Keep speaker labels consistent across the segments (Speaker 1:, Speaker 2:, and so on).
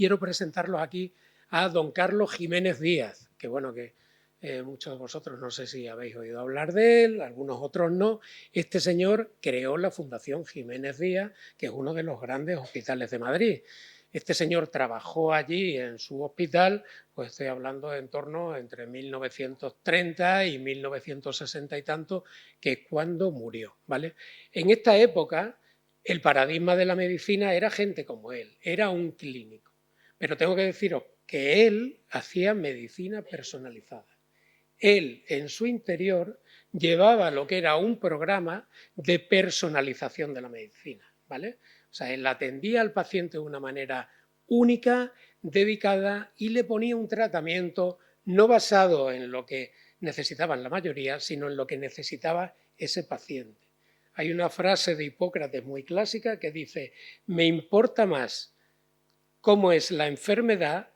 Speaker 1: quiero presentarlos aquí a don Carlos Jiménez Díaz, que bueno, que muchos de vosotros no sé si habéis oído hablar de él, algunos otros no. Este señor creó la Fundación Jiménez Díaz, que es uno de los grandes hospitales de Madrid. Este señor trabajó allí en su hospital, pues estoy hablando en torno entre 1930 y 1960 y tanto, que es cuando murió, ¿vale? En esta época, el paradigma de la medicina era gente como él, era un clínico. Pero tengo que deciros que él hacía medicina personalizada. Él, en su interior, llevaba lo que era un programa de personalización de la medicina, ¿vale? O sea, él atendía al paciente de una manera única, dedicada, y le ponía un tratamiento no basado en lo que necesitaban la mayoría, sino en lo que necesitaba ese paciente. Hay una frase de Hipócrates muy clásica que dice: me importa más cómo es la enfermedad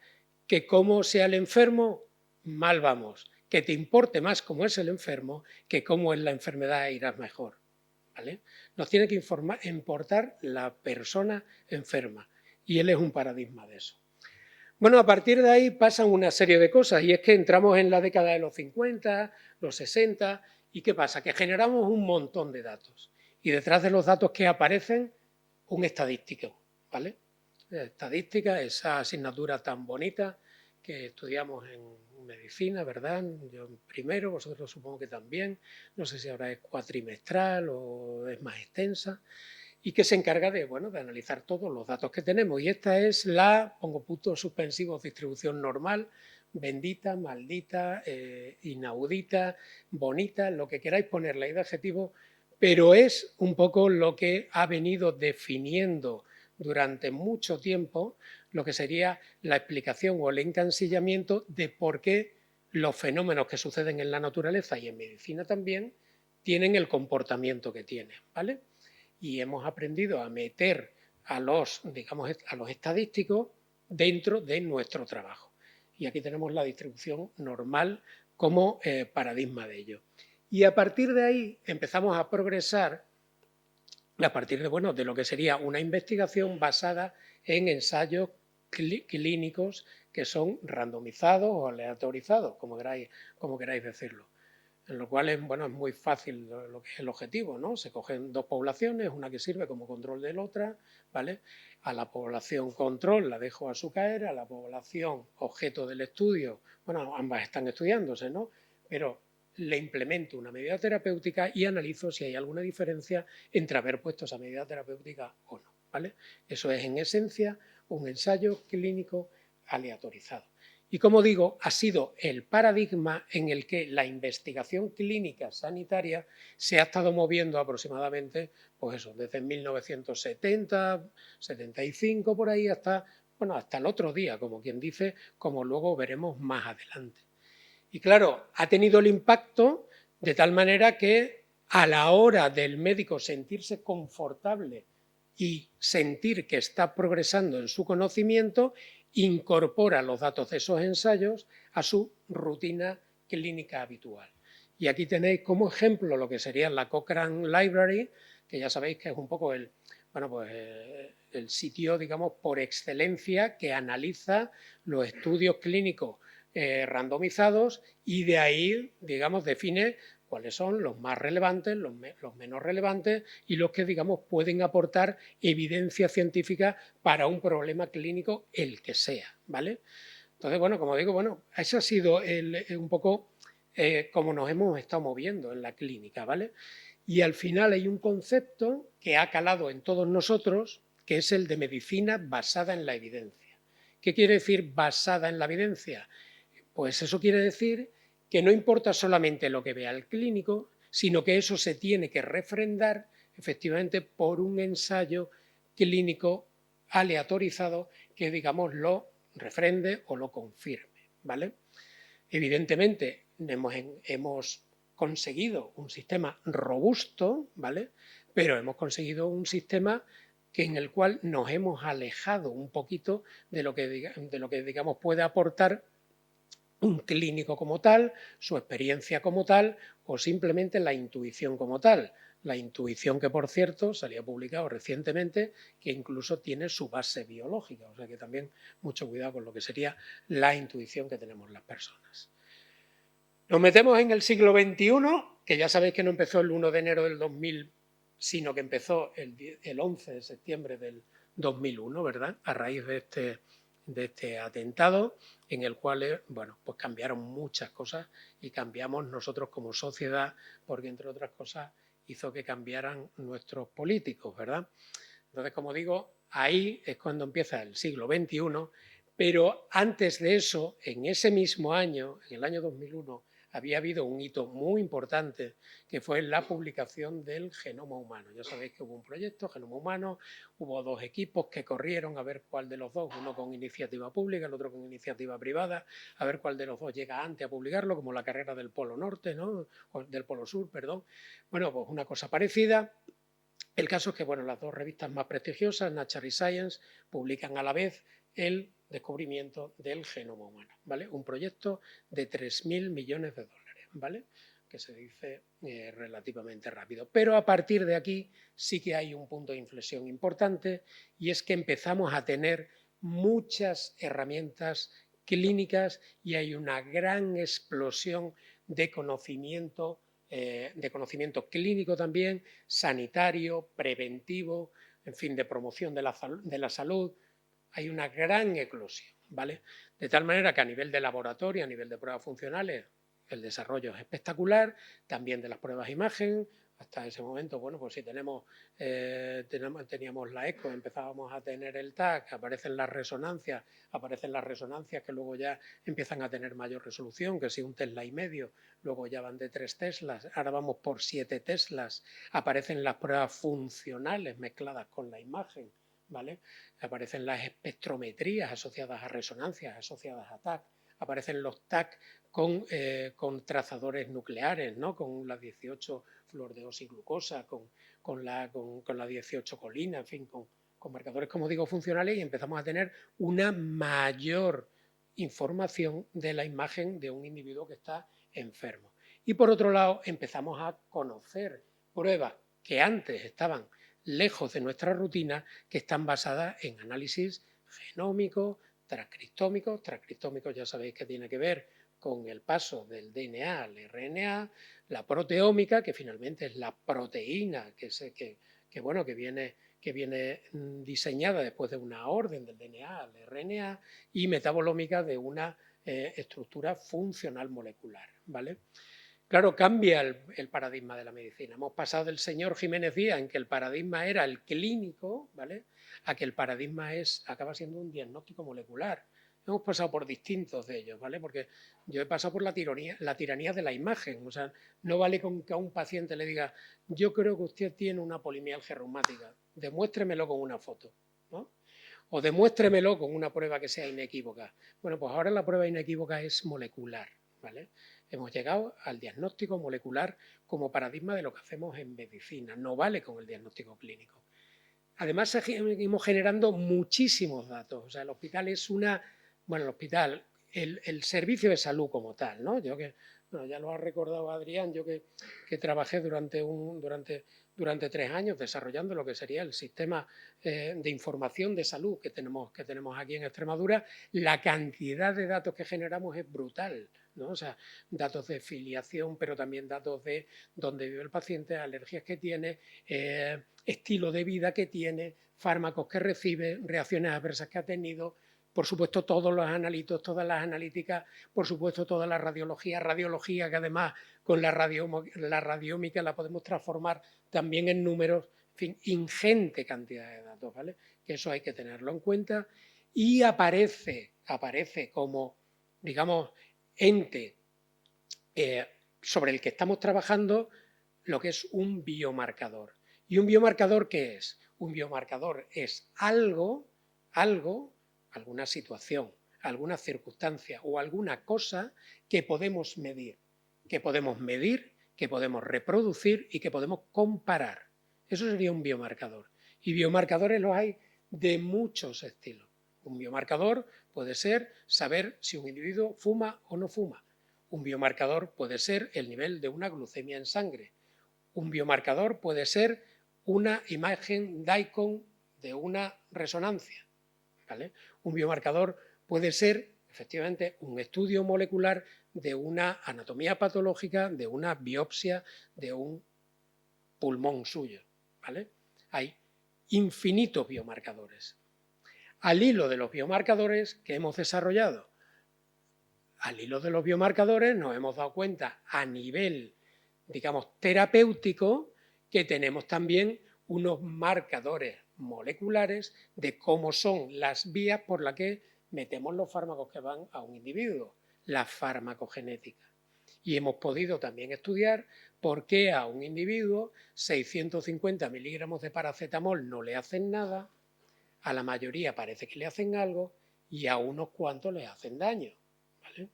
Speaker 1: que cómo sea el enfermo, mal vamos. Que te importe más cómo es el enfermo que cómo es la enfermedad, irás mejor. ¿Vale? Nos tiene que importar la persona enferma, y él es un paradigma de eso. Bueno, a partir de ahí pasan una serie de cosas, y es que entramos en la década de los 50, los 60, y ¿qué pasa? Que generamos un montón de datos, y detrás de los datos que aparecen, un estadístico, ¿vale? Estadística, esa asignatura tan bonita que estudiamos en medicina, ¿verdad? Yo primero, vosotros supongo que también, no sé si ahora es cuatrimestral o es más extensa, y que se encarga de, bueno, de analizar todos los datos que tenemos. Y esta es la, pongo puntos suspensivos, distribución normal, bendita, maldita, inaudita, bonita, lo que queráis ponerle ahí de adjetivo, pero es un poco lo que ha venido definiendo durante mucho tiempo lo que sería la explicación o el encansillamiento de por qué los fenómenos que suceden en la naturaleza y en medicina también tienen el comportamiento que tienen, ¿vale? Y hemos aprendido a meter a los, digamos, a los estadísticos dentro de nuestro trabajo. Y aquí tenemos la distribución normal como paradigma de ello. Y a partir de ahí empezamos a progresar a partir de, bueno, de lo que sería una investigación basada en ensayos clínicos que son randomizados o aleatorizados, como queráis decirlo. En lo cual es, bueno, es muy fácil lo que es el objetivo, ¿no? Se cogen dos poblaciones, una que sirve como control de la otra, ¿vale? A la población control la dejo a su caer, a la población objeto del estudio, bueno, ambas están estudiándose, ¿no? Pero le implemento una medida terapéutica y analizo si hay alguna diferencia entre haber puesto esa medida terapéutica o no, ¿vale? Eso es, en esencia, un ensayo clínico aleatorizado. Y como digo, ha sido el paradigma en el que la investigación clínica sanitaria se ha estado moviendo aproximadamente, pues eso, desde 1970, 75 por ahí hasta, bueno, hasta el otro día, como quien dice, como luego veremos más adelante. Y claro, ha tenido el impacto de tal manera que a la hora del médico sentirse confortable y sentir que está progresando en su conocimiento, incorpora los datos de esos ensayos a su rutina clínica habitual. Y aquí tenéis como ejemplo lo que sería la Cochrane Library, que ya sabéis que es un poco el, bueno, pues, el sitio, digamos, por excelencia que analiza los estudios clínicos randomizados, y de ahí, digamos, define cuáles son los más relevantes, los menos relevantes y los que, digamos, pueden aportar evidencia científica para un problema clínico, el que sea, ¿vale? Entonces, bueno, como digo, bueno, eso ha sido un poco como nos hemos estado moviendo en la clínica, ¿vale? Y al final hay un concepto que ha calado en todos nosotros, que es el de medicina basada en la evidencia. ¿Qué quiere decir basada en la evidencia? Pues eso quiere decir que no importa solamente lo que vea el clínico, sino que eso se tiene que refrendar efectivamente por un ensayo clínico aleatorizado que, digamos, lo refrende o lo confirme, ¿vale? Evidentemente, hemos conseguido un sistema robusto, ¿vale? Pero hemos conseguido un sistema en el cual nos hemos alejado un poquito de lo que digamos, puede aportar un clínico como tal, su experiencia como tal, o simplemente la intuición como tal. La intuición, que por cierto salía publicado recientemente, que incluso tiene su base biológica, o sea que también mucho cuidado con lo que sería la intuición que tenemos las personas. Nos metemos en el siglo XXI, que ya sabéis que no empezó el 1 de enero del 2000, sino que empezó el 11 de septiembre del 2001, ¿verdad? A raíz de este atentado, en el cual, bueno, pues cambiaron muchas cosas y cambiamos nosotros como sociedad, porque entre otras cosas hizo que cambiaran nuestros políticos, ¿verdad? Entonces, como digo, ahí es cuando empieza el siglo XXI, pero antes de eso, en ese mismo año, en el año 2001, había habido un hito muy importante, que fue la publicación del genoma humano. Ya sabéis que hubo un proyecto, Genoma Humano, hubo dos equipos que corrieron a ver cuál de los dos, uno con iniciativa pública, el otro con iniciativa privada, a ver cuál de los dos llega antes a publicarlo, como la carrera del Polo Norte, ¿no? Del Polo Sur, perdón. Bueno, pues una cosa parecida. El caso es que, bueno, las dos revistas más prestigiosas, Nature y Science, publican a la vez el descubrimiento del genoma humano, ¿vale? Un proyecto de 3.000 millones de dólares, ¿vale? Que se dice relativamente rápido. Pero a partir de aquí sí que hay un punto de inflexión importante, y es que empezamos a tener muchas herramientas clínicas y hay una gran explosión de conocimiento clínico también, sanitario, preventivo, en fin, de promoción de la salud. Hay una gran eclosión, ¿vale? De tal manera que a nivel de laboratorio, a nivel de pruebas funcionales, el desarrollo es espectacular, también de las pruebas de imagen. Hasta ese momento, bueno, pues si teníamos la ECO, empezábamos a tener el TAC, aparecen las resonancias que luego ya empiezan a tener mayor resolución, que si un Tesla y medio, luego ya van de 3 Teslas, ahora vamos por 7 Teslas, aparecen las pruebas funcionales mezcladas con la imagen, ¿vale? Aparecen las espectrometrías asociadas a resonancias, asociadas a TAC, aparecen los TAC con trazadores nucleares, ¿no? Con la 18 fluordeoxiglucosa, con la 18 colina, en fin, con marcadores, como digo, funcionales, y empezamos a tener una mayor información de la imagen de un individuo que está enfermo. Y por otro lado, empezamos a conocer pruebas que antes estaban lejos de nuestra rutina, que están basadas en análisis genómico, transcriptómico. Transcriptómico ya sabéis que tiene que ver con el paso del DNA al RNA, la proteómica, que finalmente es la proteína que viene diseñada después de una orden del DNA al RNA, y metabolómica, de una estructura funcional molecular, ¿vale? Claro, cambia el paradigma de la medicina. Hemos pasado del señor Jiménez Díaz, en que el paradigma era el clínico, ¿vale?, a que el paradigma acaba siendo un diagnóstico molecular. Hemos pasado por distintos de ellos, ¿vale? Porque yo he pasado por la tiranía de la imagen. O sea, no vale con que a un paciente le diga: yo creo que usted tiene una polimialgia reumática, demuéstremelo con una foto, ¿no? O demuéstremelo con una prueba que sea inequívoca. Bueno, pues ahora la prueba inequívoca es molecular, ¿vale? Hemos llegado al diagnóstico molecular como paradigma de lo que hacemos en medicina. No vale con el diagnóstico clínico. Además, seguimos generando muchísimos datos. O sea, el hospital es el servicio de salud como tal, ¿no? Ya lo ha recordado Adrián, yo que trabajé durante 3 años desarrollando lo que sería el sistema de información de salud que tenemos aquí en Extremadura. La cantidad de datos que generamos es brutal, ¿no? O sea, datos de filiación, pero también datos de dónde vive el paciente, alergias que tiene, estilo de vida que tiene, fármacos que recibe, reacciones adversas que ha tenido, por supuesto todos los analitos, todas las analíticas, por supuesto toda la radiología que además con la radiómica la podemos transformar también en números, en fin, ingente cantidad de datos, ¿vale? Que eso hay que tenerlo en cuenta. Y aparece como, digamos, ente sobre el que estamos trabajando lo que es un biomarcador. ¿Y un biomarcador qué es? Un biomarcador es alguna situación, alguna circunstancia o alguna cosa que podemos medir, que podemos reproducir y que podemos comparar. Eso sería un biomarcador. Y biomarcadores los hay de muchos estilos. Un biomarcador puede ser saber si un individuo fuma o no fuma. Un biomarcador puede ser el nivel de una glucemia en sangre. Un biomarcador puede ser una imagen DICOM de una resonancia, ¿vale? Un biomarcador puede ser, efectivamente, un estudio molecular de una anatomía patológica, de una biopsia, de un pulmón suyo, ¿vale? Hay infinitos biomarcadores. Al hilo de los biomarcadores que hemos desarrollado, al hilo de los biomarcadores nos hemos dado cuenta a nivel, digamos, terapéutico, que tenemos también unos marcadores moleculares de cómo son las vías por las que metemos los fármacos que van a un individuo, la farmacogenética. Y hemos podido también estudiar por qué a un individuo 650 miligramos de paracetamol no le hacen nada, a la mayoría parece que le hacen algo y a unos cuantos les hacen daño, ¿vale?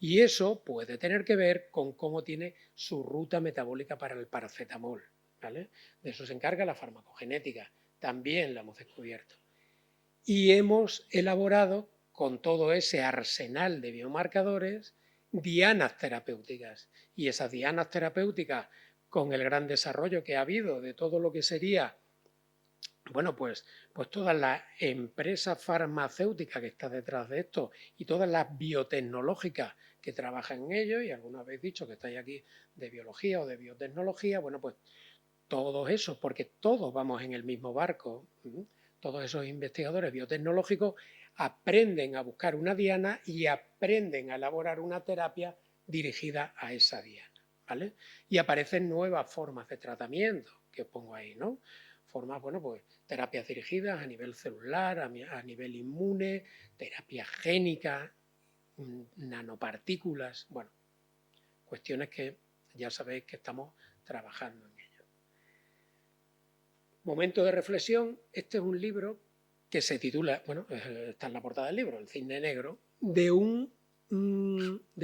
Speaker 1: Y eso puede tener que ver con cómo tiene su ruta metabólica para el paracetamol, ¿vale? De eso se encarga la farmacogenética, también la hemos descubierto. Y hemos elaborado con todo ese arsenal de biomarcadores dianas terapéuticas. Y esas dianas terapéuticas, con el gran desarrollo que ha habido de todo lo que sería, bueno, pues toda la empresa farmacéutica que está detrás de esto y todas las biotecnológicas que trabajan en ello, y alguna vez dicho que estáis aquí de biología o de biotecnología, bueno, pues todos esos, porque todos vamos en el mismo barco, todos esos investigadores biotecnológicos aprenden a buscar una diana y aprenden a elaborar una terapia dirigida a esa diana, ¿vale? Y aparecen nuevas formas de tratamiento, que os pongo ahí, ¿no? Formas, bueno, pues terapias dirigidas a nivel celular, a nivel inmune, terapias génicas, nanopartículas, bueno, cuestiones que ya sabéis que estamos trabajando en ello. Momento de reflexión, este es un libro que se titula, bueno, está en la portada del libro, El Cisne Negro, de un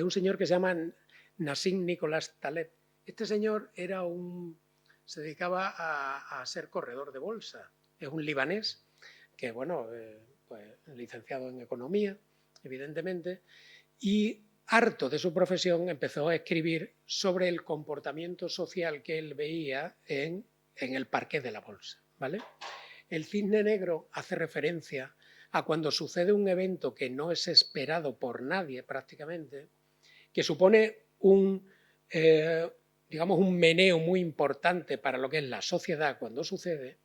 Speaker 1: señor que se llama Nassim Nicholas Taleb. Este señor se dedicaba a ser corredor de bolsa. Es un libanés que, bueno, pues licenciado en economía, evidentemente, y harto de su profesión empezó a escribir sobre el comportamiento social que él veía en el parqué de la bolsa, ¿vale? El cisne negro hace referencia a cuando sucede un evento que no es esperado por nadie prácticamente, que supone digamos, un meneo muy importante para lo que es la sociedad cuando sucede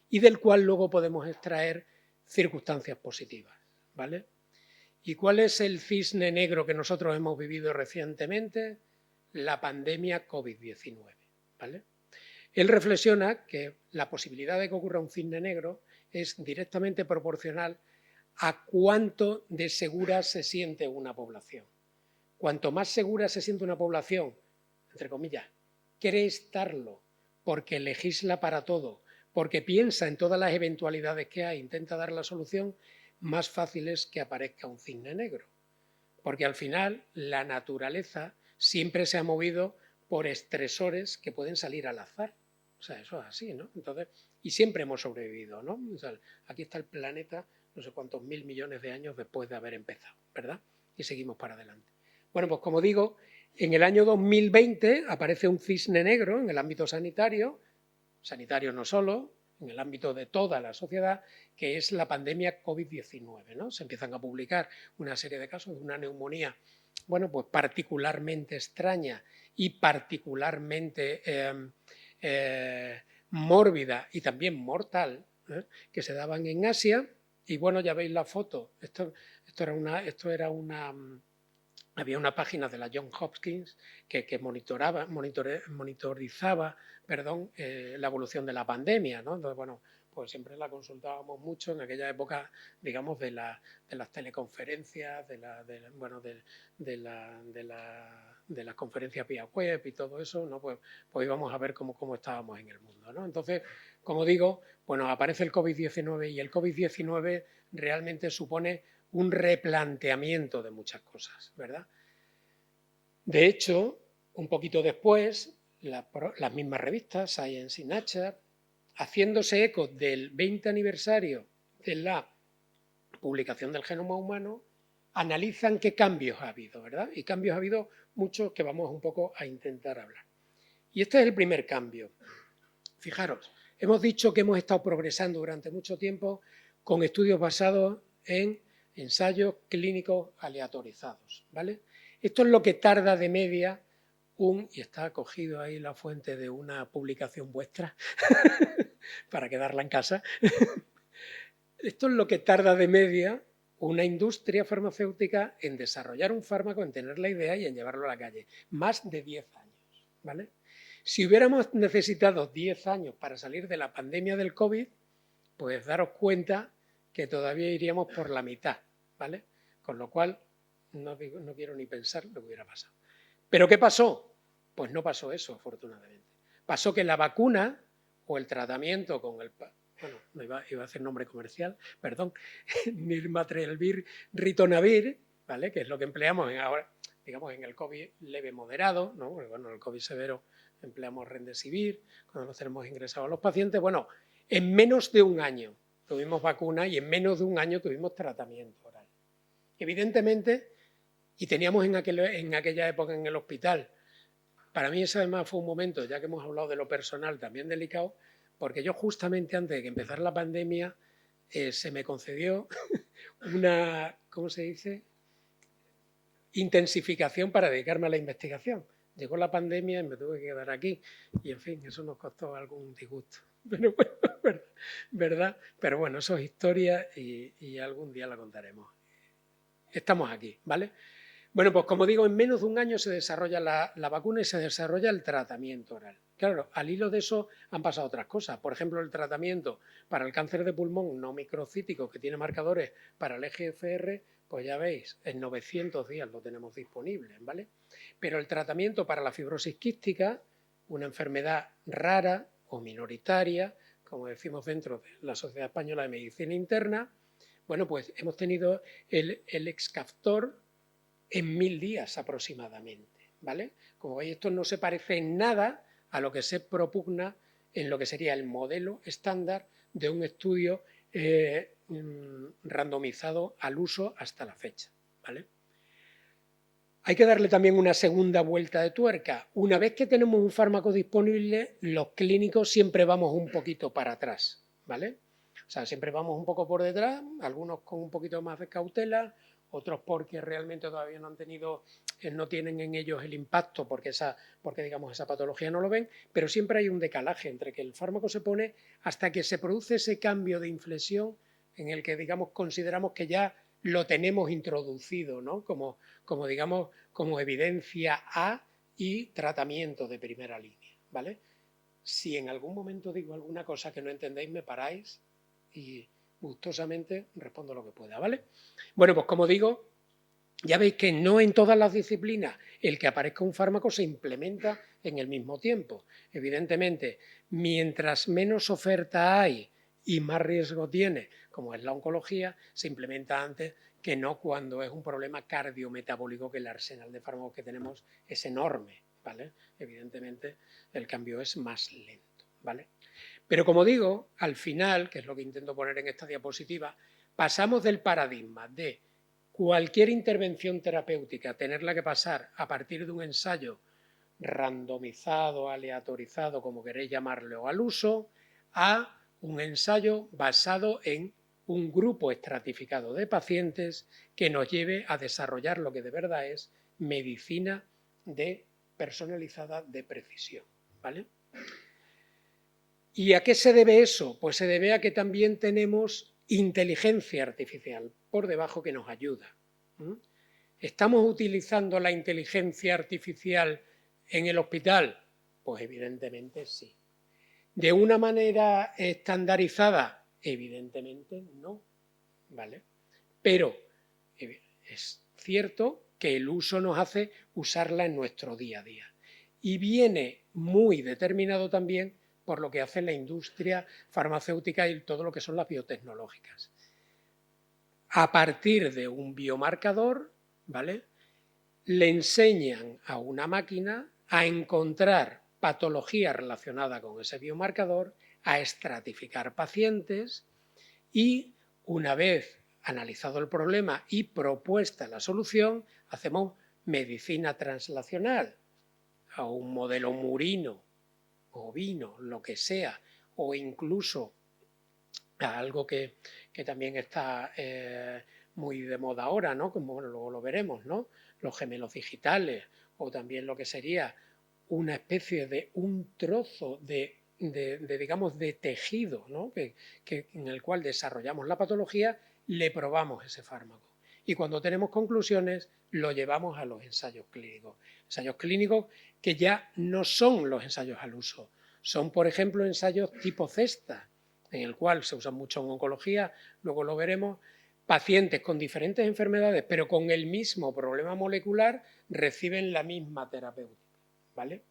Speaker 1: y del cual luego podemos extraer circunstancias positivas, ¿vale? ¿Y cuál es el cisne negro que nosotros hemos vivido recientemente? La pandemia COVID-19, ¿vale? Él reflexiona que la posibilidad de que ocurra un cisne negro es directamente proporcional a cuánto de segura se siente una población. Cuanto más segura se siente una población, entre comillas, cree estarlo porque legisla para todo, porque piensa en todas las eventualidades que hay, intenta dar la solución, más fácil es que aparezca un cisne negro. Porque al final la naturaleza siempre se ha movido por estresores que pueden salir al azar. O sea, eso es así, ¿no? Entonces, y siempre hemos sobrevivido, ¿no? O sea, aquí está el planeta no sé cuántos mil millones de años después de haber empezado, ¿verdad? Y seguimos para adelante. Bueno, pues como digo, en el año 2020 aparece un cisne negro en el ámbito sanitario no solo, en el ámbito de toda la sociedad, que es la pandemia COVID-19, ¿no? Se empiezan a publicar una serie de casos de una neumonía, bueno, pues particularmente extraña y particularmente mórbida y también mortal, que se daban en Asia. Y bueno, ya veis la foto. Había una página de la Johns Hopkins que monitorizaba la evolución de la pandemia, ¿no? Entonces, bueno, pues siempre la consultábamos mucho en aquella época, digamos, de las teleconferencias, de las conferencias vía web y todo eso, ¿no? Pues íbamos a ver cómo estábamos en el mundo, ¿no? Entonces, como digo, bueno, aparece el COVID-19 y el COVID-19 realmente supone un replanteamiento de muchas cosas, ¿verdad? De hecho, un poquito después, las mismas revistas, Science y Nature, haciéndose eco del 20 aniversario de la publicación del genoma humano, analizan qué cambios ha habido, ¿verdad? Y cambios ha habido muchos que vamos un poco a intentar hablar. Y este es el primer cambio. Fijaros, hemos dicho que hemos estado progresando durante mucho tiempo con estudios basados en ensayos clínicos aleatorizados, ¿vale? Esto es lo que tarda de media y está cogido ahí la fuente de una publicación vuestra, para quedarla en casa. Esto es lo que tarda de media una industria farmacéutica en desarrollar un fármaco, en tener la idea y en llevarlo a la calle. Más de 10 años, ¿vale? Si hubiéramos necesitado 10 años para salir de la pandemia del COVID, pues daros cuenta que todavía iríamos por la mitad, ¿vale? Con lo cual, no quiero ni pensar lo que hubiera pasado. ¿Pero qué pasó? Pues no pasó eso, afortunadamente. Pasó que la vacuna o el tratamiento con el... Bueno, no iba a hacer nombre comercial, perdón, nirmatrelvir, ritonavir, ¿vale? Que es lo que empleamos ahora, digamos, en el COVID leve moderado, ¿no? Bueno, en el COVID severo empleamos remdesivir, cuando nos tenemos ingresados a los pacientes. Bueno, en menos de un año tuvimos vacuna y en menos de un año tuvimos tratamiento oral. Evidentemente, y teníamos en aquella época en el hospital, para mí ese además fue un momento, ya que hemos hablado de lo personal, también delicado, porque yo justamente antes de que empezara la pandemia se me concedió una, ¿cómo se dice?, intensificación para dedicarme a la investigación. Llegó la pandemia y me tuve que quedar aquí y, en fin, eso nos costó algún disgusto. Pero bueno, ¿verdad? Pero bueno, eso es historia y algún día la contaremos. Estamos aquí, ¿vale? Bueno, pues como digo, en menos de un año se desarrolla la vacuna y se desarrolla el tratamiento oral. Claro, al hilo de eso han pasado otras cosas. Por ejemplo, el tratamiento para el cáncer de pulmón no microcítico, que tiene marcadores para el EGFR, pues ya veis, en 900 días lo tenemos disponible, ¿vale? Pero el tratamiento para la fibrosis quística, una enfermedad rara o minoritaria, como decimos dentro de la Sociedad Española de Medicina Interna, bueno, pues hemos tenido el Excaftor en 1000 días aproximadamente, ¿vale? Como veis, esto no se parece en nada a lo que se propugna en lo que sería el modelo estándar de un estudio randomizado al uso hasta la fecha, ¿vale? Hay que darle también una segunda vuelta de tuerca. Una vez que tenemos un fármaco disponible, los clínicos siempre vamos un poquito para atrás, ¿vale? O sea, siempre vamos un poco por detrás, algunos con un poquito más de cautela, otros porque realmente todavía no han tenido, no tienen en ellos el impacto porque digamos esa patología no lo ven, pero siempre hay un decalaje entre que el fármaco se pone hasta que se produce ese cambio de inflexión en el que digamos consideramos que ya lo tenemos introducido, ¿no? Digamos, como evidencia A y tratamiento de primera línea, ¿vale? Si en algún momento digo alguna cosa que no entendéis, me paráis y gustosamente respondo lo que pueda, ¿vale? Bueno, pues como digo, ya veis que no en todas las disciplinas el que aparezca un fármaco se implementa en el mismo tiempo. Evidentemente, mientras menos oferta hay y más riesgo tiene, como es la oncología, se implementa antes que no cuando es un problema cardiometabólico, que el arsenal de fármacos que tenemos es enorme, ¿vale? Evidentemente, el cambio es más lento, ¿vale? Pero como digo, al final, que es lo que intento poner en esta diapositiva, pasamos del paradigma de cualquier intervención terapéutica tenerla que pasar a partir de un ensayo randomizado, aleatorizado, como queréis llamarlo, al uso, a un ensayo basado en un grupo estratificado de pacientes que nos lleve a desarrollar lo que de verdad es medicina personalizada de precisión, ¿vale? ¿Y a qué se debe eso? Pues se debe a que también tenemos inteligencia artificial por debajo que nos ayuda. ¿Estamos utilizando la inteligencia artificial en el hospital? Pues evidentemente sí. ¿De una manera estandarizada? Evidentemente no, ¿vale? Pero es cierto que el uso nos hace usarla en nuestro día a día. Y viene muy determinado también por lo que hace la industria farmacéutica y todo lo que son las biotecnológicas. A partir de un biomarcador, ¿vale?, le enseñan a una máquina a encontrar patología relacionada con ese biomarcador, a estratificar pacientes y, una vez analizado el problema y propuesta la solución, hacemos medicina translacional a un modelo murino o vino, lo que sea, o incluso a algo que también está muy de moda ahora, ¿no? Como bueno, luego lo veremos, ¿no? Los gemelos digitales, o también lo que sería una especie de un trozo digamos, de tejido, ¿no? En el cual desarrollamos la patología, le probamos ese fármaco. Y cuando tenemos conclusiones, lo llevamos a los ensayos clínicos. Ensayos clínicos que ya no son los ensayos al uso, son, por ejemplo, ensayos tipo CESTA, en el cual se usan mucho en oncología, luego lo veremos, pacientes con diferentes enfermedades, pero con el mismo problema molecular, reciben la misma terapéutica, ¿vale?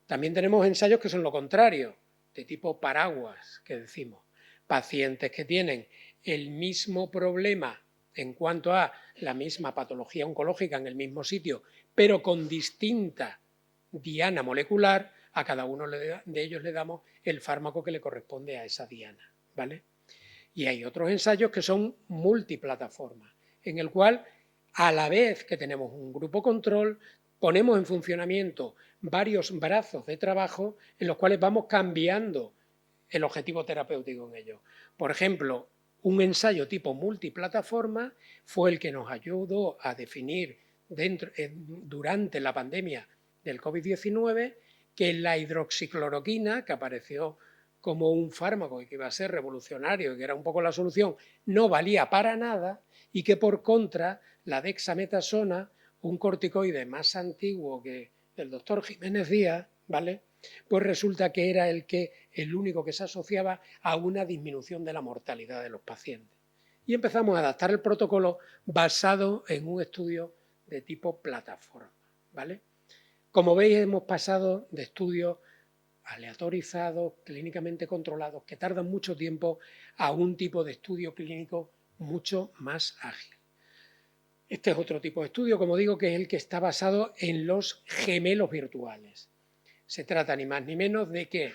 Speaker 1: También tenemos ensayos que son lo contrario, de tipo paraguas, que decimos. Pacientes que tienen el mismo problema en cuanto a la misma patología oncológica en el mismo sitio, pero con distinta diana molecular, a cada uno de ellos le damos el fármaco que le corresponde a esa diana, ¿vale? Y hay otros ensayos que son multiplataformas, en el cual, a la vez que tenemos un grupo control, ponemos en funcionamiento varios brazos de trabajo en los cuales vamos cambiando el objetivo terapéutico en ellos. Por ejemplo, un ensayo tipo multiplataforma fue el que nos ayudó a definir durante la pandemia del COVID-19 que la hidroxicloroquina, que apareció como un fármaco y que iba a ser revolucionario y que era un poco la solución, no valía para nada, y que por contra la dexametasona, un corticoide más antiguo que el doctor Jiménez Díaz, ¿vale? Pues resulta que era el único que se asociaba a una disminución de la mortalidad de los pacientes. Y empezamos a adaptar el protocolo basado en un estudio de tipo plataforma, ¿vale? Como veis, hemos pasado de estudios aleatorizados, clínicamente controlados, que tardan mucho tiempo, a un tipo de estudio clínico mucho más ágil. Este es otro tipo de estudio, como digo, que es el que está basado en los gemelos virtuales. Se trata ni más ni menos de que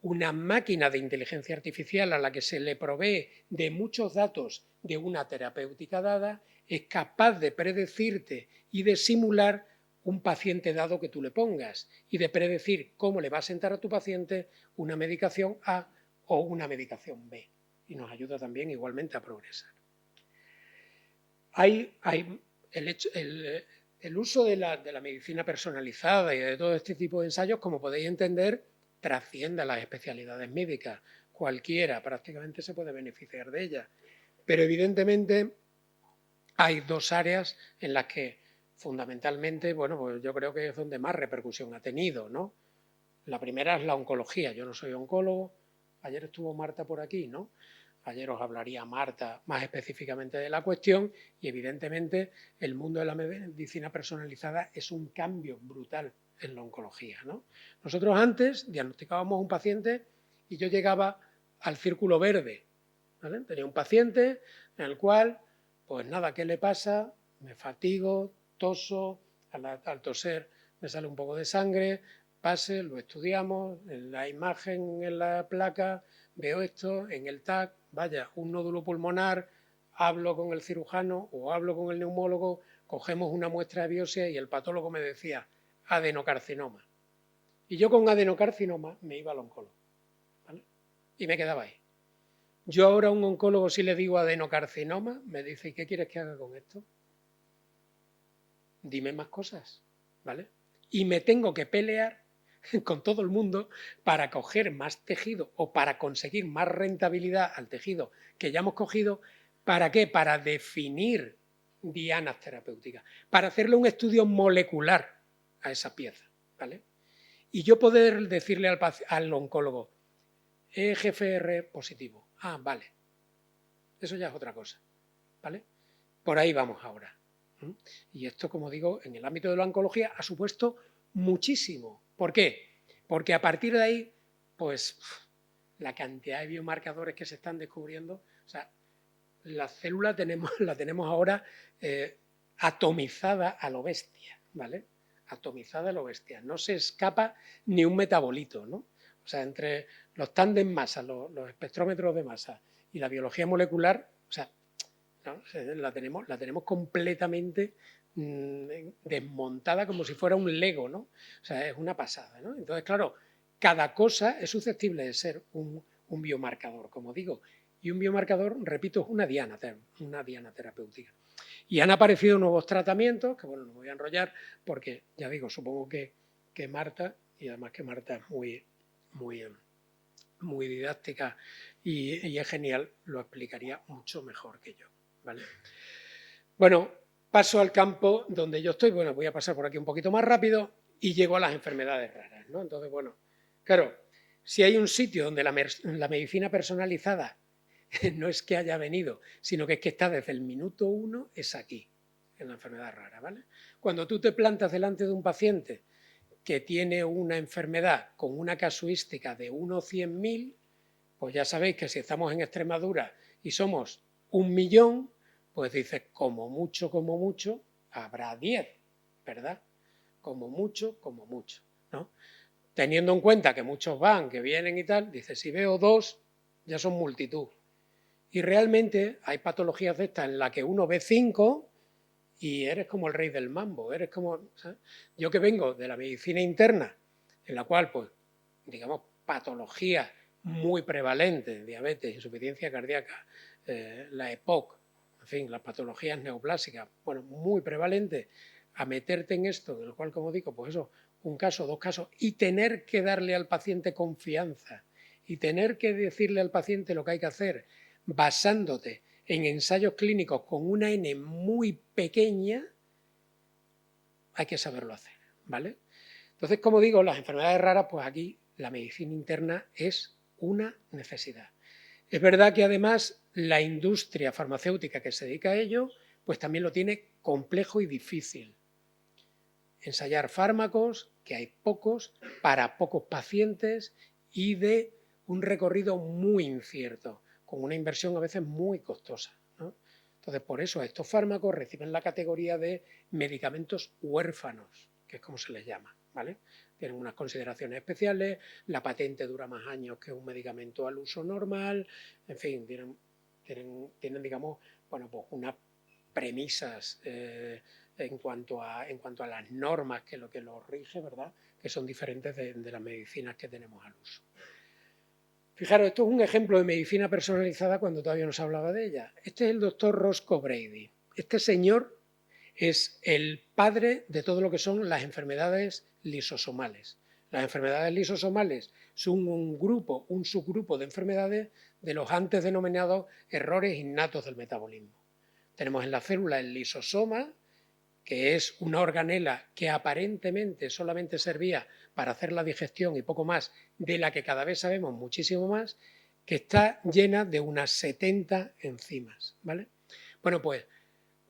Speaker 1: una máquina de inteligencia artificial a la que se le provee de muchos datos de una terapéutica dada es capaz de predecirte y de simular un paciente dado que tú le pongas y de predecir cómo le va a sentar a tu paciente una medicación A o una medicación B. Y nos ayuda también igualmente a progresar. Hay el uso de la medicina personalizada y de todo este tipo de ensayos, como podéis entender, trasciende a las especialidades médicas. Cualquiera prácticamente se puede beneficiar de ella. Pero evidentemente hay dos áreas en las que fundamentalmente, bueno, pues yo creo que es donde más repercusión ha tenido, ¿no? La primera es la oncología. Yo no soy oncólogo. Ayer estuvo Marta por aquí, ¿no? Ayer os hablaría Marta más específicamente de la cuestión y evidentemente el mundo de la medicina personalizada es un cambio brutal en la oncología, ¿no? Nosotros antes diagnosticábamos a un paciente y yo llegaba al círculo verde, ¿vale? Tenía un paciente en el cual, pues nada, ¿qué le pasa? Me fatigo, toso, al toser me sale un poco de sangre, pase, lo estudiamos, en la imagen, en la placa, veo esto, en el TAC, vaya, un nódulo pulmonar, hablo con el cirujano o hablo con el neumólogo, cogemos una muestra de biopsia y el patólogo me decía adenocarcinoma. Y yo con adenocarcinoma me iba al oncólogo, ¿vale? Y me quedaba ahí. Yo ahora a un oncólogo si le digo adenocarcinoma, me dice, ¿y qué quieres que haga con esto? Dime más cosas, ¿vale? Y me tengo que pelear con todo el mundo para coger más tejido o para conseguir más rentabilidad al tejido que ya hemos cogido. ¿Para qué? Para definir dianas terapéuticas, para hacerle un estudio molecular a esa pieza, ¿vale? Y yo poder decirle al oncólogo, EGFR positivo. Ah, vale. Eso ya es otra cosa, ¿vale? Por ahí vamos ahora. Y esto, como digo, en el ámbito de la oncología ha supuesto muchísimo. ¿Por qué? Porque a partir de ahí, pues la cantidad de biomarcadores que se están descubriendo, o sea, la célula la tenemos ahora atomizada a lo bestia, ¿vale? Atomizada a lo bestia. No se escapa ni un metabolito, ¿no? O sea, entre los tándem masa, los espectrómetros de masa y la biología molecular, o sea, ¿no? La tenemos completamente desmontada como si fuera un Lego, ¿no? O sea, es una pasada, ¿no? Entonces, claro, cada cosa es susceptible de ser un biomarcador, como digo. Y un biomarcador, repito, es una diana terapéutica. Y han aparecido nuevos tratamientos, que bueno, no me voy a enrollar, porque ya digo, supongo que Marta, y además que Marta es muy didáctica y es genial, lo explicaría mucho mejor que yo, ¿vale? Bueno, paso al campo donde yo estoy. Bueno, voy a pasar por aquí un poquito más rápido y llego a las enfermedades raras, ¿no? Entonces, bueno, claro, si hay un sitio donde la medicina personalizada no es que haya venido, sino que es que está desde el minuto 1, es aquí, en la enfermedad rara, ¿vale? Cuando tú te plantas delante de un paciente que tiene una enfermedad con una casuística de 1 a 100.000, pues ya sabéis que si estamos en Extremadura y somos 1.000.000, pues dices, como mucho, habrá 10, ¿verdad? Como mucho, ¿no? Teniendo en cuenta que muchos van, que vienen y tal, dices, si veo 2, ya son multitud. Y realmente hay patologías de estas en las que uno ve 5 y eres como el rey del mambo, eres como, ¿sabes? Yo que vengo de la medicina interna, en la cual, pues, digamos, patologías muy prevalentes, diabetes, insuficiencia cardíaca, la EPOC, en fin, las patologías neoplásicas, bueno, muy prevalentes, a meterte en esto, del cual, como digo, pues eso, un caso, 2 casos, y tener que darle al paciente confianza, y tener que decirle al paciente lo que hay que hacer, basándote en ensayos clínicos con una N muy pequeña, hay que saberlo hacer, ¿vale? Entonces, como digo, las enfermedades raras, pues aquí la medicina interna es una necesidad. Es verdad que además la industria farmacéutica que se dedica a ello, pues también lo tiene complejo y difícil. Ensayar fármacos, que hay pocos, para pocos pacientes y de un recorrido muy incierto, con una inversión a veces muy costosa, ¿no? Entonces, por eso estos fármacos reciben la categoría de medicamentos huérfanos, que es como se les llama, ¿vale? Tienen unas consideraciones especiales, la patente dura más años que un medicamento al uso normal, en fin, tienen digamos, bueno, pues unas premisas en cuanto a las normas que los rige, ¿verdad? Que son diferentes de las medicinas que tenemos al uso. Fijaros, esto es un ejemplo de medicina personalizada cuando todavía no se hablaba de ella. Este es el doctor Roscoe Brady. Este señor es el padre de todo lo que son las enfermedades lisosomales. Las enfermedades lisosomales son un subgrupo de enfermedades de los antes denominados errores innatos del metabolismo. Tenemos en la célula el lisosoma, que es una organela que aparentemente solamente servía para hacer la digestión y poco más, de la que cada vez sabemos muchísimo más, que está llena de unas 70 enzimas, ¿vale? Bueno, pues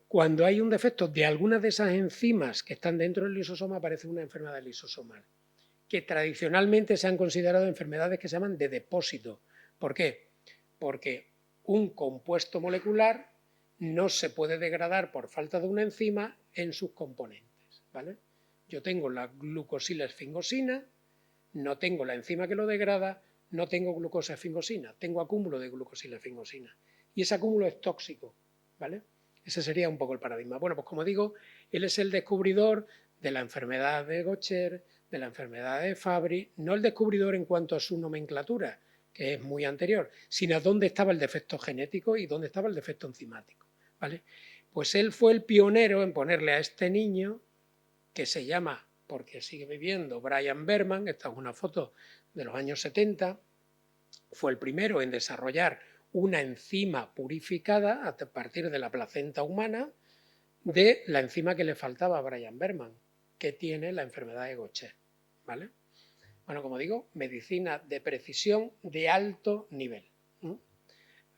Speaker 1: cuando hay un defecto de algunas de esas enzimas que están dentro del lisosoma, aparece una enfermedad lisosomal, que tradicionalmente se han considerado enfermedades que se llaman de depósito. ¿Por qué? Porque un compuesto molecular no se puede degradar por falta de una enzima en sus componentes, ¿vale? Yo tengo la glucosilasfingosina, no tengo la enzima que lo degrada, no tengo glucosaesfingosina, tengo acúmulo de glucosilasfingosina. Y ese acúmulo es tóxico, ¿vale? Ese sería un poco el paradigma. Bueno, pues como digo, él es el descubridor de la enfermedad de Gaucher, de la enfermedad de Fabry, no el descubridor en cuanto a su nomenclatura, que es muy anterior, sino dónde estaba el defecto genético y dónde estaba el defecto enzimático, ¿vale? Pues él fue el pionero en ponerle a este niño, que se llama, porque sigue viviendo, Brian Berman, esta es una foto de los años 70, fue el primero en desarrollar una enzima purificada a partir de la placenta humana de la enzima que le faltaba a Brian Berman, que tiene la enfermedad de Gaucher, ¿vale? Bueno, como digo, medicina de precisión de alto nivel.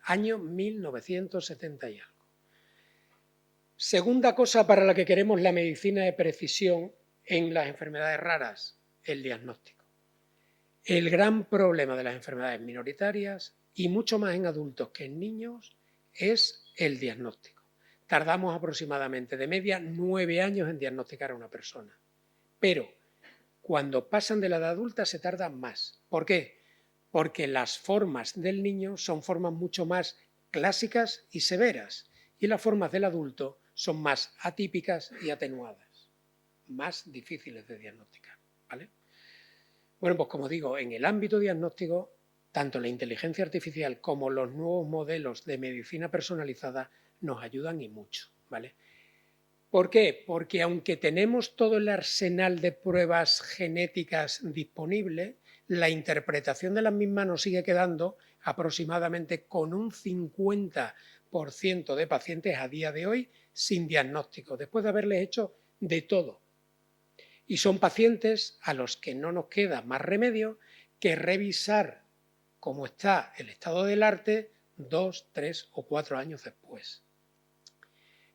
Speaker 1: Año 1970 y algo. Segunda cosa para la que queremos la medicina de precisión en las enfermedades raras, el diagnóstico. El gran problema de las enfermedades minoritarias, y mucho más en adultos que en niños, es el diagnóstico. Tardamos aproximadamente de media 9 años en diagnosticar a una persona. Pero cuando pasan de la edad adulta se tarda más. ¿Por qué? Porque las formas del niño son formas mucho más clásicas y severas, y las formas del adulto son más atípicas y atenuadas, más difíciles de diagnosticar, ¿vale? Bueno, pues como digo, en el ámbito diagnóstico, tanto la inteligencia artificial como los nuevos modelos de medicina personalizada nos ayudan y mucho, ¿vale? ¿Por qué? Porque aunque tenemos todo el arsenal de pruebas genéticas disponible, la interpretación de las mismas nos sigue quedando aproximadamente con un 50% de pacientes a día de hoy sin diagnóstico, después de haberles hecho de todo. Y son pacientes a los que no nos queda más remedio que revisar cómo está el estado del arte 2, 3 o 4 años después.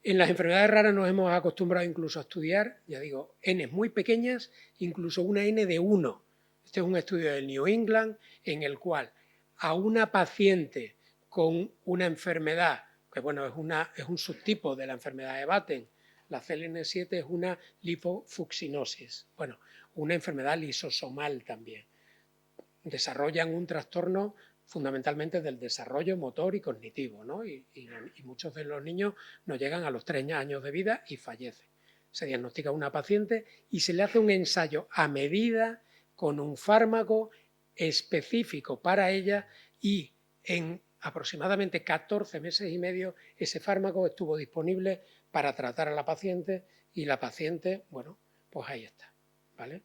Speaker 1: En las enfermedades raras nos hemos acostumbrado incluso a estudiar, ya digo, N muy pequeñas, incluso una N de 1. Este es un estudio del New England en el cual a una paciente con una enfermedad, que bueno, es un subtipo de la enfermedad de Batten, la CLN7 es una lipofucsinosis, bueno, una enfermedad lisosomal también. Desarrollan un trastorno fundamentalmente del desarrollo motor y cognitivo, ¿no? Y muchos de los niños no llegan a los 3 años de vida y fallecen. Se diagnostica a una paciente y se le hace un ensayo a medida con un fármaco específico para ella y en aproximadamente 14 meses y medio ese fármaco estuvo disponible para tratar a la paciente y la paciente, bueno, pues ahí está, ¿vale?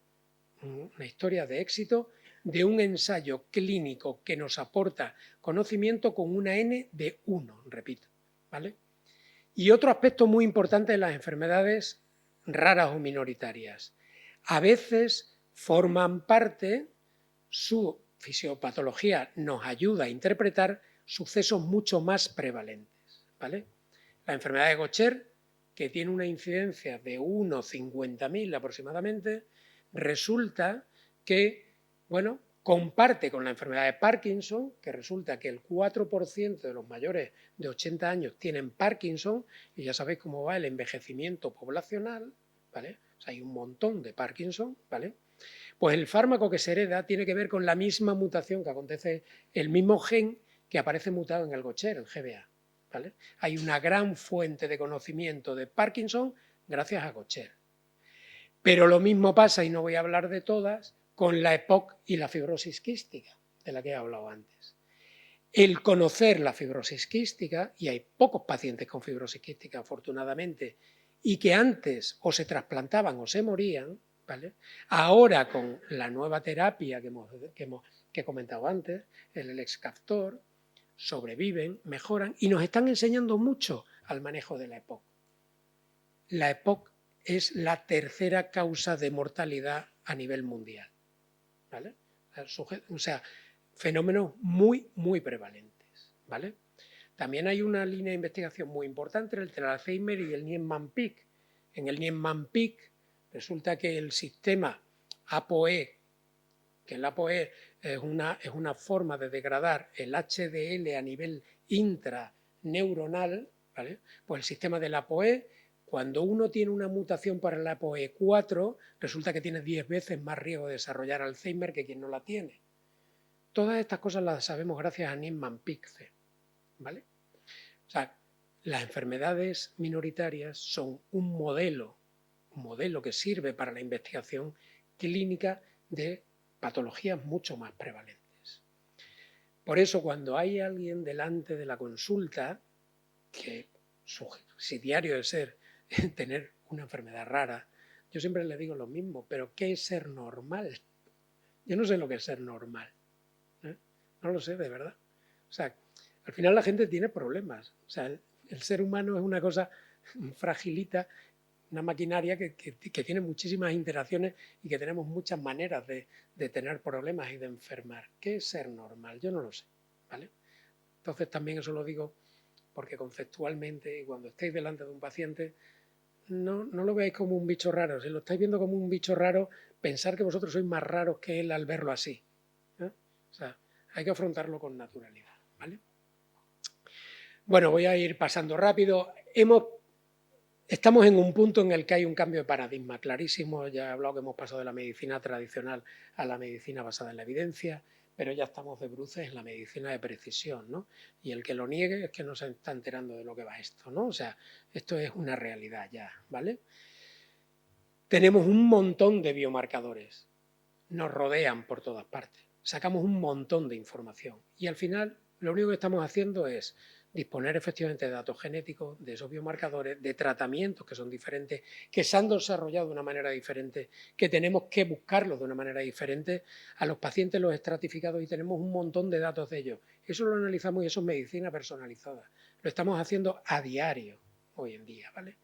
Speaker 1: Una historia de éxito de un ensayo clínico que nos aporta conocimiento con una N de 1, repito, ¿vale? Y otro aspecto muy importante de las enfermedades raras o minoritarias. A veces forman parte, su fisiopatología nos ayuda a interpretar sucesos mucho más prevalentes, ¿vale? La enfermedad de Gaucher, que tiene una incidencia de 1,50.000 aproximadamente, resulta que, bueno, comparte con la enfermedad de Parkinson, que resulta que el 4% de los mayores de 80 años tienen Parkinson, y ya sabéis cómo va el envejecimiento poblacional, ¿vale? O sea, hay un montón de Parkinson, ¿vale? Pues el fármaco que se hereda tiene que ver con la misma mutación que acontece, el mismo gen que aparece mutado en el Gaucher, el GBA, ¿vale? Hay una gran fuente de conocimiento de Parkinson gracias a Gaucher. Pero lo mismo pasa, y no voy a hablar de todas, con la EPOC y la fibrosis quística, de la que he hablado antes. El conocer la fibrosis quística, y hay pocos pacientes con fibrosis quística afortunadamente, y que antes o se trasplantaban o se morían, ¿vale? Ahora con la nueva terapia que he comentado antes, el Elexactor, sobreviven, mejoran y nos están enseñando mucho al manejo de la EPOC. La EPOC es la tercera causa de mortalidad a nivel mundial, ¿vale? O sea, fenómenos muy, muy prevalentes, ¿vale? También hay una línea de investigación muy importante entre el Alzheimer y el Niemann-Pick. En el Niemann-Pick resulta que el sistema ApoE, que el ApoE es una forma de degradar el HDL a nivel intraneuronal, ¿vale? Pues el sistema del ApoE, cuando uno tiene una mutación para el ApoE4, resulta que tiene 10 veces más riesgo de desarrollar Alzheimer que quien no la tiene. Todas estas cosas las sabemos gracias a Niemann-Pick, ¿vale? O sea, las enfermedades minoritarias son un modelo que sirve para la investigación clínica de patologías mucho más prevalentes. Por eso, cuando hay alguien delante de la consulta, que subsidiario de ser tener una enfermedad rara, yo siempre le digo lo mismo, pero ¿qué es ser normal? Yo no sé lo que es ser normal. No lo sé, de verdad. O sea, al final la gente tiene problemas. O sea, el ser humano es una cosa fragilita, una maquinaria que tiene muchísimas interacciones y que tenemos muchas maneras de tener problemas y de enfermar. ¿Qué es ser normal? Yo no lo sé, ¿vale? Entonces también eso lo digo porque conceptualmente, cuando estéis delante de un paciente, no lo veáis como un bicho raro. Si lo estáis viendo como un bicho raro, pensar que vosotros sois más raros que él al verlo así, ¿eh? O sea, hay que afrontarlo con naturalidad, ¿vale? Bueno, voy a ir pasando rápido. Estamos en un punto en el que hay un cambio de paradigma clarísimo. Ya he hablado que hemos pasado de la medicina tradicional a la medicina basada en la evidencia, pero ya estamos de bruces en la medicina de precisión, ¿no? Y el que lo niegue es que no se está enterando de lo que va esto, ¿no? O sea, esto es una realidad ya, ¿vale? Tenemos un montón de biomarcadores. nos rodean por todas partes. Sacamos un montón de información y al final lo único que estamos haciendo es disponer efectivamente de datos genéticos, de esos biomarcadores, de tratamientos que son diferentes, que se han desarrollado de una manera diferente, que tenemos que buscarlos de una manera diferente. A los pacientes los estratificados y tenemos un montón de datos de ellos. Eso lo analizamos y eso es medicina personalizada. Lo estamos haciendo a diario hoy en día, ¿vale?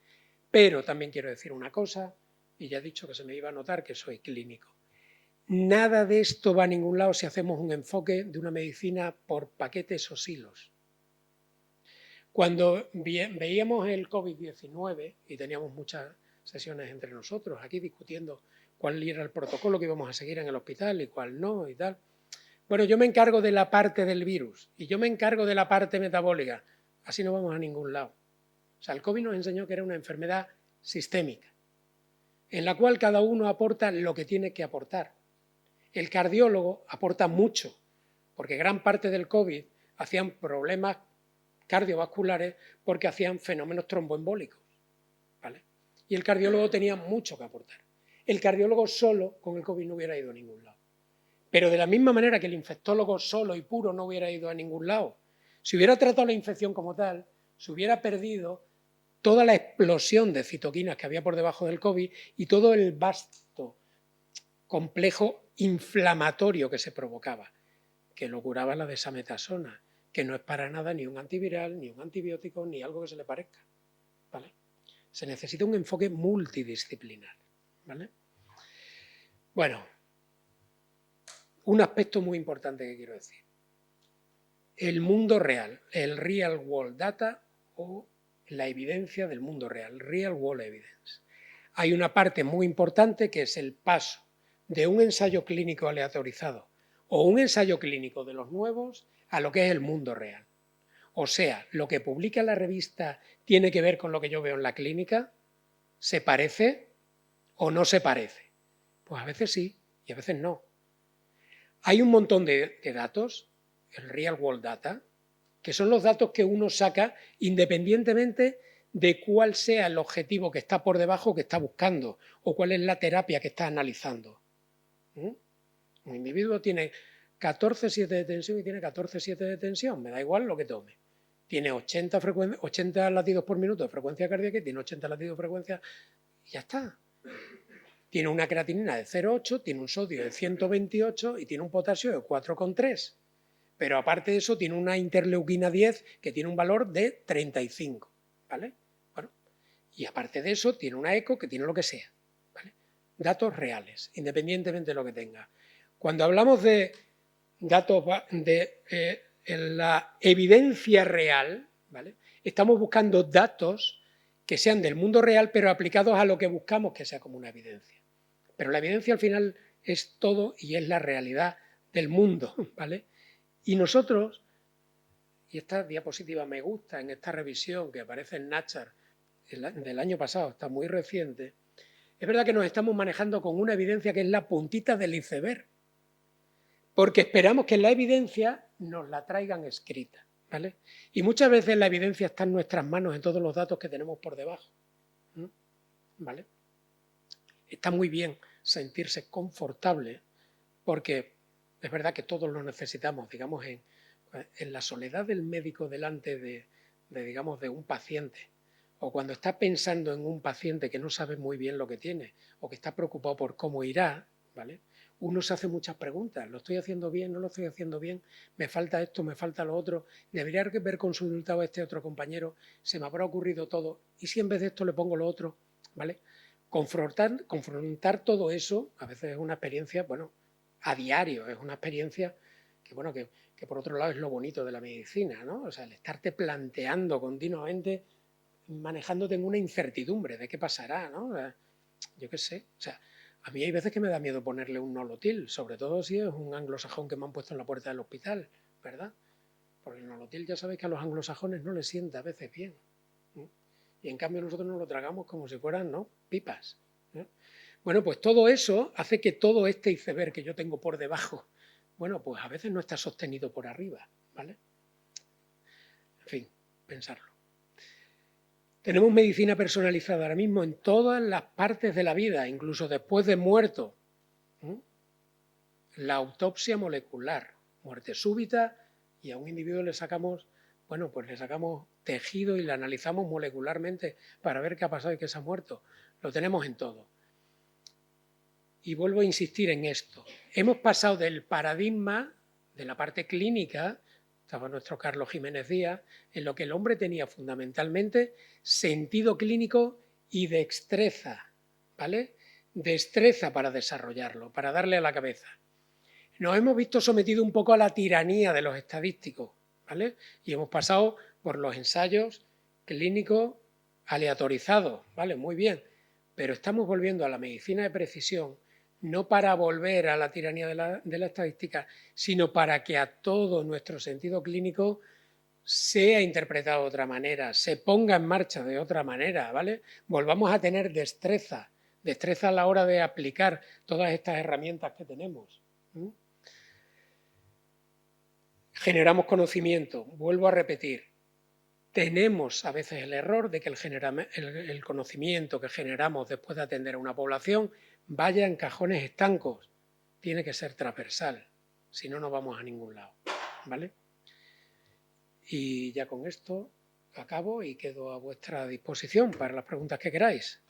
Speaker 1: Pero también quiero decir una cosa, y ya he dicho que se me iba a notar que soy clínico. Nada de esto va a ningún lado si hacemos un enfoque de una medicina por paquetes o silos. Cuando veíamos el COVID-19 y teníamos muchas sesiones entre nosotros aquí discutiendo cuál era el protocolo que íbamos a seguir en el hospital y cuál no y tal. Bueno, yo me encargo de la parte del virus y yo me encargo de la parte metabólica. Así no vamos a ningún lado. O sea, el COVID nos enseñó que era una enfermedad sistémica, en la cual cada uno aporta lo que tiene que aportar. El cardiólogo aporta mucho, porque gran parte del COVID hacían problemas cardiovasculares porque hacían fenómenos tromboembólicos, ¿vale? Y el cardiólogo tenía mucho que aportar. El cardiólogo solo con el COVID no hubiera ido a ningún lado. Pero de la misma manera que el infectólogo solo y puro no hubiera ido a ningún lado, si hubiera tratado la infección como tal, se hubiera perdido toda la explosión de citoquinas que había por debajo del COVID y todo el vasto complejo inflamatorio que se provocaba, que lo curaba la desametasona, que no es para nada ni un antiviral, ni un antibiótico, ni algo que se le parezca, ¿vale? Se necesita un enfoque multidisciplinar, ¿vale? Bueno, un aspecto muy importante que quiero decir. El mundo real, el real world data o la evidencia del mundo real, real world evidence. Hay una parte muy importante que es el paso de un ensayo clínico aleatorizado o un ensayo clínico de los nuevos a lo que es el mundo real. O sea, lo que publica la revista tiene que ver con lo que yo veo en la clínica, ¿se parece o no se parece? Pues a veces sí y a veces no. Hay un montón de datos, el real world data, que son los datos que uno saca independientemente de cuál sea el objetivo que está por debajo que está buscando o cuál es la terapia que está analizando. Un individuo tiene 14,7 de tensión y tiene 14,7 de tensión, me da igual lo que tome. Tiene 80 latidos por minuto de frecuencia cardíaca y tiene 80 latidos de frecuencia y ya está. Tiene una creatinina de 0,8, tiene un sodio de 128 y tiene un potasio de 4,3. Pero aparte de eso tiene una interleuquina 10 que tiene un valor de 35, ¿vale? Bueno, y aparte de eso tiene una eco que tiene lo que sea, ¿vale? Datos reales, independientemente de lo que tenga. Cuando hablamos de datos de la evidencia real, ¿vale? Estamos buscando datos que sean del mundo real, pero aplicados a lo que buscamos que sea como una evidencia. Pero la evidencia al final es todo y es la realidad del mundo, ¿vale? Y nosotros, y esta diapositiva me gusta en esta revisión que aparece en Nature del año pasado, está muy reciente, es verdad que nos estamos manejando con una evidencia que es la puntita del iceberg, porque esperamos que la evidencia nos la traigan escrita, ¿vale? Y muchas veces la evidencia está en nuestras manos, en todos los datos que tenemos por debajo, ¿vale? Está muy bien sentirse confortable, porque es verdad que todos lo necesitamos, digamos, en la soledad del médico delante digamos, de un paciente, o cuando está pensando en un paciente que no sabe muy bien lo que tiene, o que está preocupado por cómo irá, ¿vale? Uno se hace muchas preguntas, ¿lo estoy haciendo bien? ¿No lo estoy haciendo bien? ¿Me falta esto? ¿Me falta lo otro? ¿Debería ver consultado a este otro compañero? ¿Se me habrá ocurrido todo? ¿Y si en vez de esto le pongo lo otro? ¿Vale? Confrontar todo eso a veces es una experiencia, bueno, a diario, es una experiencia que, bueno, que por otro lado es lo bonito de la medicina, ¿no? O sea, el estarte planteando continuamente, manejándote en una incertidumbre de qué pasará, ¿no? Yo qué sé, o sea, a mí hay veces que me da miedo ponerle un nolotil, sobre todo si es un anglosajón que me han puesto en la puerta del hospital, ¿verdad? Porque el nolotil ya sabéis que a los anglosajones no les sienta a veces bien. Y en cambio nosotros nos lo tragamos como si fueran, ¿no?, pipas, ¿no? Bueno, pues todo eso hace que todo este iceberg que yo tengo por debajo, bueno, pues a veces no está sostenido por arriba, ¿vale? En fin, pensarlo. Tenemos medicina personalizada ahora mismo en todas las partes de la vida, incluso después de muerto. la autopsia molecular, muerte súbita, y a un individuo le sacamos, bueno, pues le sacamos tejido y le analizamos molecularmente para ver qué ha pasado y qué se ha muerto. Lo tenemos en todo. Y vuelvo a insistir en esto. Hemos pasado del paradigma de la parte clínica, estaba nuestro Carlos Jiménez Díaz, en lo que el hombre tenía fundamentalmente sentido clínico y destreza, ¿vale? Destreza para desarrollarlo, para darle a la cabeza. Nos hemos visto sometidos un poco a la tiranía de los estadísticos, ¿vale? Y hemos pasado por los ensayos clínicos aleatorizados, ¿vale? Muy bien, pero estamos volviendo a la medicina de precisión, no para volver a la tiranía de la estadística, sino para que a todo nuestro sentido clínico sea interpretado de otra manera, se ponga en marcha de otra manera, ¿vale? Volvamos a tener destreza, destreza a la hora de aplicar todas estas herramientas que tenemos. Generamos conocimiento, vuelvo a repetir, tenemos a veces el error de que el conocimiento que generamos después de atender a una población vaya en cajones estancos, tiene que ser transversal, si no, no vamos a ningún lado, ¿vale? Y ya con esto acabo y quedo a vuestra disposición para las preguntas que queráis.